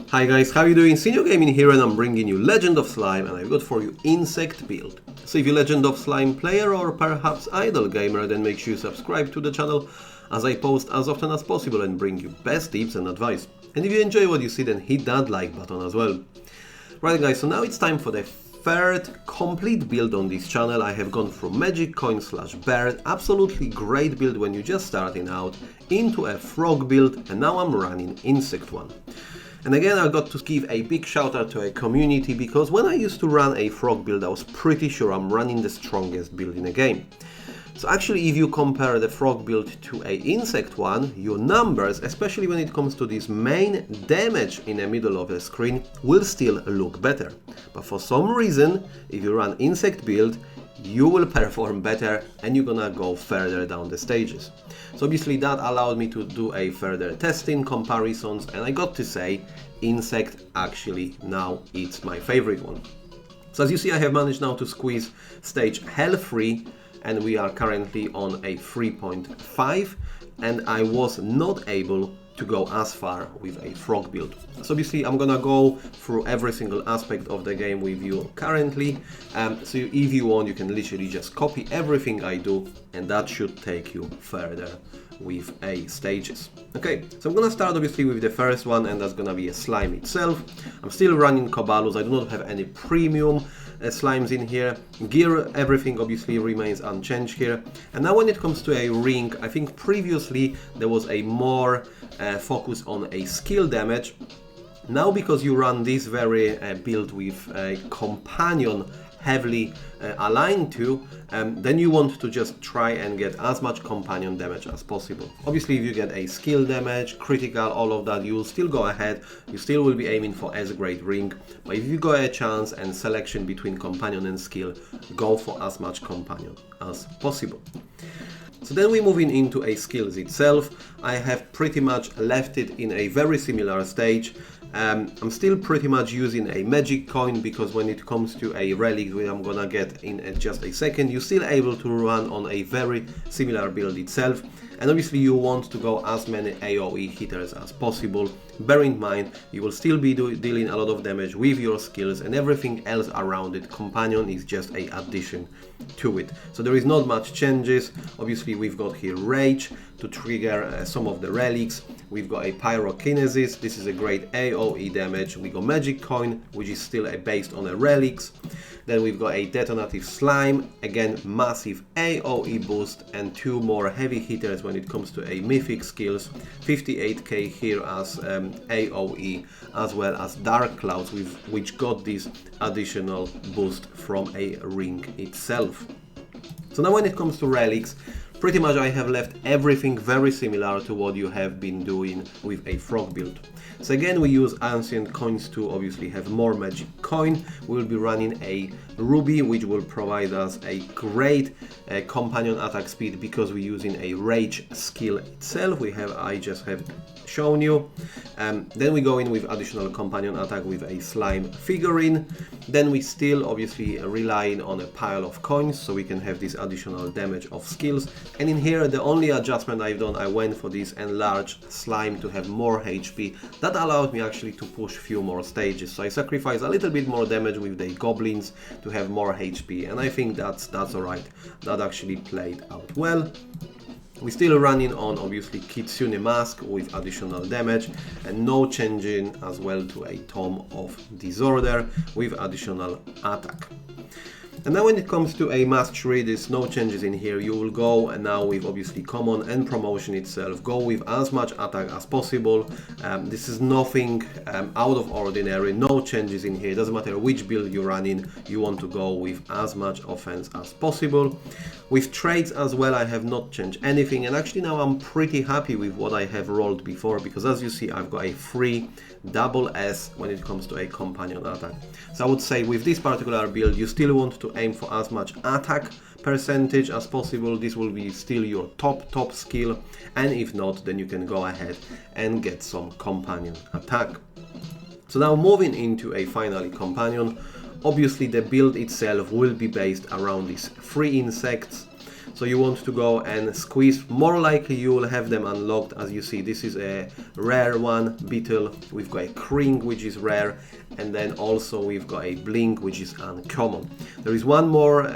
Hi guys, how you doing? Senior Gaming here, and I'm bringing you Legend of Slime, and I've got for you Insect build. So if you're Legend of Slime player or perhaps idle gamer, then make sure you subscribe to the channel as I post as often as possible and bring you best tips and advice. And if you enjoy what you see, then hit that like button as well. Right guys, so now it's time for the third complete build on this channel. I have gone from Magic Coin / Bird, absolutely great build when you're just starting out, into a frog build, and now I'm running Insect one. And again, I got to give a big shout out to a community, because when I used to run a frog build, I was pretty sure I'm running the strongest build in the game. So actually, if you compare the frog build to a insect one, your numbers, especially when it comes to this main damage in the middle of the screen, will still look better. But for some reason, if you run insect build, you will perform better and you're gonna go further down the stages. So obviously that allowed me to do a further testing, comparisons, and I got to say, insect actually now it's my favorite one. So as you see, I have managed now to squeeze stage hell free, and we are currently on a 3.5, and I was not able to go as far with a frog build. So obviously I'm gonna go through every single aspect of the game with you currently. So if you want, you can literally just copy everything I do, and that should take you further with a stages. Okay, so I'm gonna start obviously with the first one, and that's gonna be a slime itself. I'm still running Cobalus. I do not have any premium slimes in here. Gear, everything obviously remains unchanged here. And now when it comes to a ring, I think previously there was a more focus on a skill damage. Now because you run this very build with a companion heavily aligned to, then you want to just try and get as much companion damage as possible. Obviously if you get a skill damage, critical, all of that, you will still go ahead, you still will be aiming for as great ring, but if you got a chance and selection between companion and skill, go for as much companion as possible. So then we're moving into a skills itself. I have pretty much left it in a very similar stage. I'm still pretty much using a magic coin, because when it comes to a relic, which I'm gonna get in just a second, you're still able to run on a very similar build itself. And obviously you want to go as many AoE hitters as possible. Bear in mind, you will still be dealing a lot of damage with your skills, and everything else around it. Companion is just an addition to it. So there is not much changes. Obviously we've got here Rage to trigger some of the relics. We've got a Pyrokinesis, this is a great AoE damage. We got Magic Coin, which is still based on a relics. Then we've got a Detonative Slime, again massive AoE boost, and two more heavy hitters when it comes to a mythic skills. 58k here as AoE, as well as Dark Clouds, which got this additional boost from a ring itself. So now when it comes to relics, pretty much I have left everything very similar to what you have been doing with a frog build. So again, we use ancient coins to obviously have more magic coin. We'll be running a ruby, which will provide us a great companion attack speed, because we're using a rage skill itself. I just have shown you. Then we go in with additional companion attack with a slime figurine. Then we still obviously relying on a pile of coins, so we can have this additional damage of skills. And in here, the only adjustment I've done, I went for this enlarged slime to have more HP. That allowed me actually to push few more stages. So I sacrificed a little bit more damage with the goblins to have more HP, and I think that's alright. That actually played out well. We're still running on obviously Kitsune Mask with additional damage, and no changing as well to a Tome of Disorder with additional attack. And now when it comes to a mastery, there's no changes in here. You will go and now with obviously common and promotion itself, go with as much attack as possible. This is nothing out of ordinary, no changes in here. It doesn't matter which build you're running, you want to go with as much offense as possible. With trades as well, I have not changed anything, and actually now I'm pretty happy with what I have rolled before, because as you see, I've got a free double S when it comes to a companion attack. So I would say with this particular build, you still want to aim for as much attack percentage as possible. This will be still your top skill, and if not, then you can go ahead and get some companion attack. So now moving into a finally companion, obviously the build itself will be based around these 3 insects. So you want to go and squeeze. More likely you will have them unlocked. As you see, this is a rare one, Beetle. We've got a Kring, which is rare, and then also we've got a Blink, which is uncommon. There is one more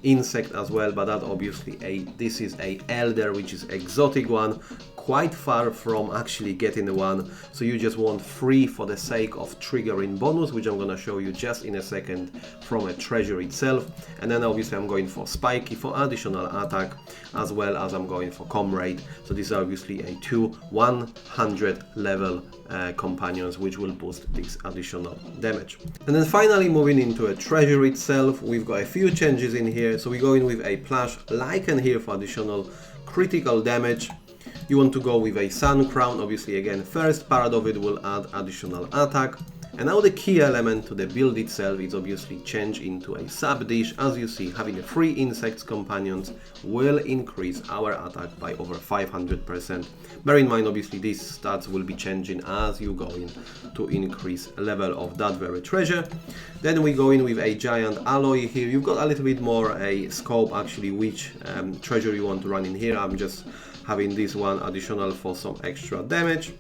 insect as well, but that obviously this is a Elder, which is exotic one, quite far from actually getting one. So you just want 3 for the sake of triggering bonus, which I'm gonna show you just in a second from a treasure itself. And then obviously I'm going for Spiky for additional attack, as well as I'm going for Comrade. So these are obviously a 2 100 level companions, which will boost this additional damage. And then finally, moving into a treasure itself, we've got a few changes in here. So we go in with a plush Lichen here for additional critical damage. You want to go with a Sun Crown, obviously again first part of it will add additional attack. And now the key element to the build itself is obviously change into a sub dish. As you see, having a 3 insects companions will increase our attack by over 500%. Bear in mind, obviously these stats will be changing as you go in to increase level of that very treasure. Then we go in with a giant alloy here. You've got a little bit more a scope actually which treasure you want to run in here. I'm just having this one additional for some extra damage.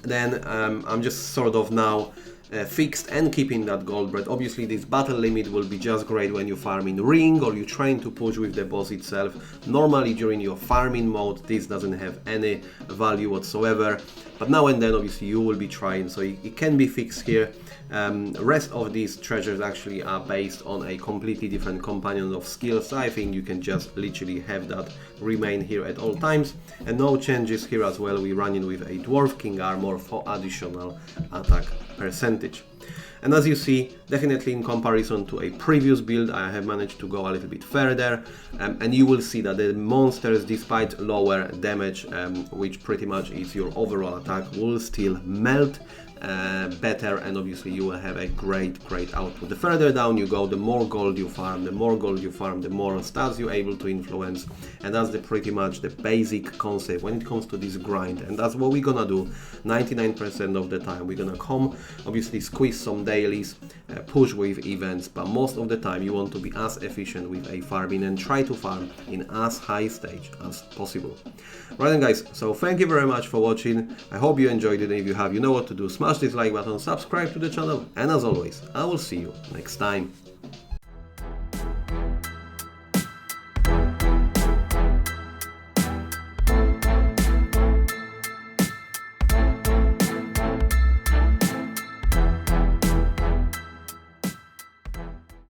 Then I'm just sort of now fixed and keeping that gold bread. Obviously this battle limit will be just great when you farm in ring or you're trying to push with the boss itself. Normally during your farming mode this doesn't have any value whatsoever, but now and then obviously you will be trying, so it can be fixed here. Rest of these treasures actually are based on a completely different companion of skills, so I think you can just literally have that remain here at all times. And no changes here as well. We're running with a Dwarf King armor for additional attack percentage. And as you see, definitely in comparison to a previous build, I have managed to go a little bit further, and you will see that the monsters, despite lower damage, which pretty much is your overall attack, will still melt better, and obviously you will have a great output. The further down you go, the more gold you farm, the more stats you're able to influence, and that's pretty much the basic concept when it comes to this grind. And that's what we're gonna do 99% of the time. We're gonna come, obviously squeeze some dailies, push with events, but most of the time you want to be as efficient with a farming and try to farm in as high stage as possible. Right then guys, so thank you very much for watching. I hope you enjoyed it, and if you have, you know what to do. Smash this like button, subscribe to the channel, and as always, I will see you next time.